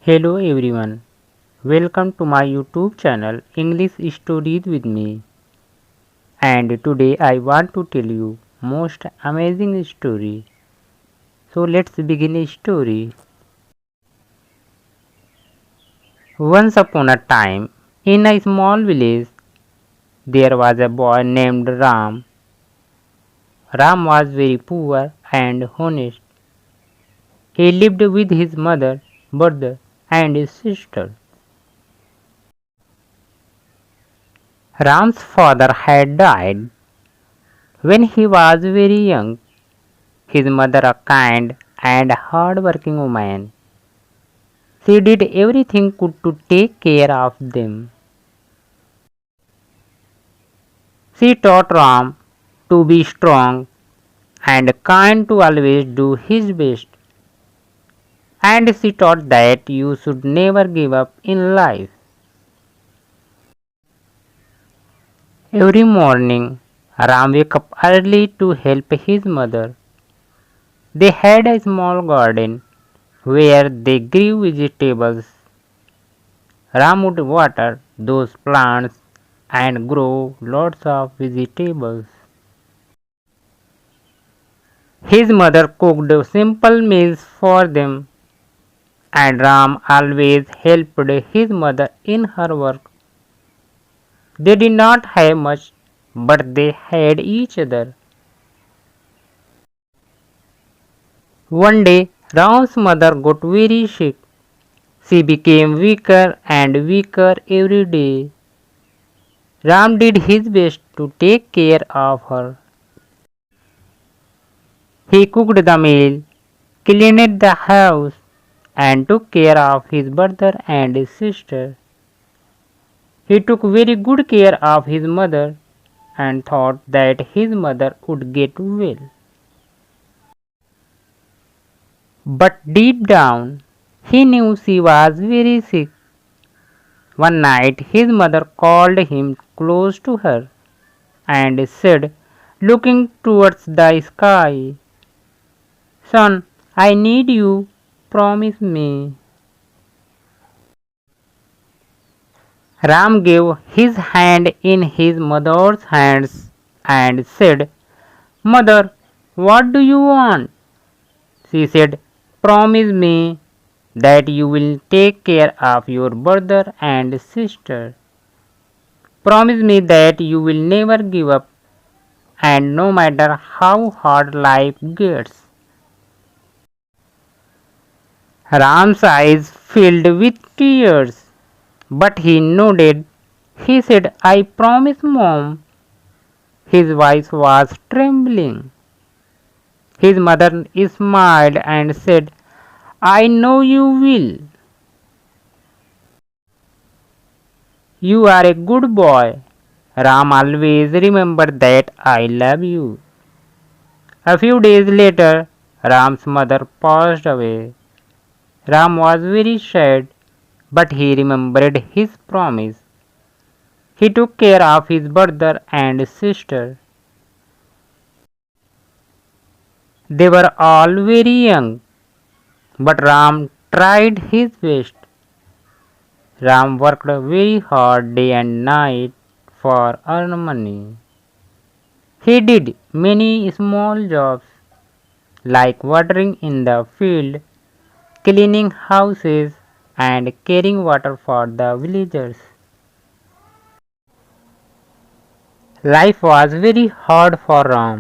Hello everyone, welcome to my YouTube channel English Stories with me. And today I want to tell you most amazing story. So let's begin a story. Once upon a time, in a small village, there was a boy named Ram. Ram was very poor and honest. He lived with his mother, brother, and his sister. Ram's father had died when he was very young. His mother, a kind and hard-working woman, she did everything could to take care of them. She taught Ram to be strong and kind, to always do his best, and she taught that you should never give up in life. Every morning, Ram wake up early to help his mother. They had a small garden where they grew vegetables. Ram would water those plants and grow lots of vegetables. His mother cooked simple meals for them, and Ram always helped his mother in her work. They did not have much, but they had each other. One day, Ram's mother got very sick. She became weaker and weaker every day. Ram did his best to take care of her. He cooked the meal, cleaned the house, and took care of his brother and his sister. He took very good care of his mother and thought that his mother would get well. But deep down, he knew she was very sick. One night, his mother called him close to her and said, looking towards the sky, "Son, I need you. Promise me." Ram gave his hand in his mother's hands and said, "Mother, what do you want?" She said, "Promise me that you will take care of your brother and sister. Promise me that you will never give up, and no matter how hard life gets." Ram's eyes filled with tears, but he nodded. He said, "I promise, Mom." His voice was trembling. His mother smiled and said, "I know you will. You are a good boy. Ram, always remember that I love you." A few days later, Ram's mother passed away. Ram was very sad, but he remembered his promise. He took care of his brother and sister. They were all very young, but Ram tried his best. Ram worked very hard day and night for earn money. He did many small jobs like watering in the field, cleaning houses, and carrying water for the villagers. Life was very hard for Ram,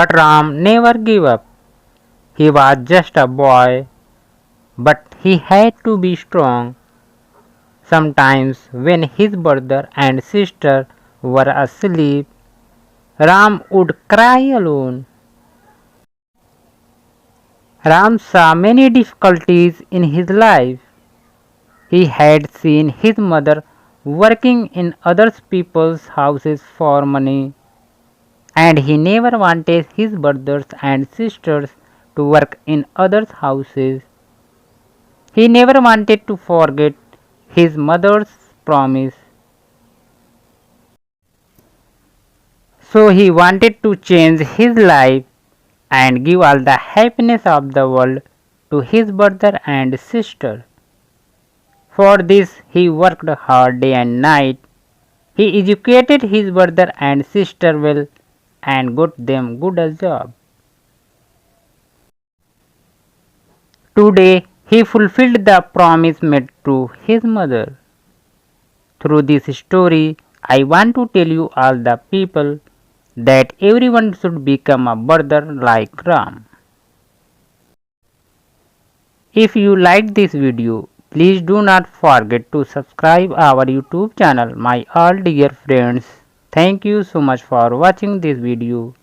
but Ram never gave up. He was just a boy, but he had to be strong. Sometimes, when his brother and sister were asleep, Ram would cry alone. Ram saw many difficulties in his life. He had seen his mother working in other people's houses for money, and he never wanted his brothers and sisters to work in others' houses. He never wanted to forget his mother's promise. So he wanted to change his life and give all the happiness of the world to his brother and sister. For this he worked hard day and night. He educated his brother and sister well and got them good a job. Today he fulfilled the promise made to his mother. Through this story, I want to tell you all the people that everyone should become a brother like Ram. If you like this video, please do not forget to subscribe our YouTube channel. My all dear friends, thank you so much for watching this video.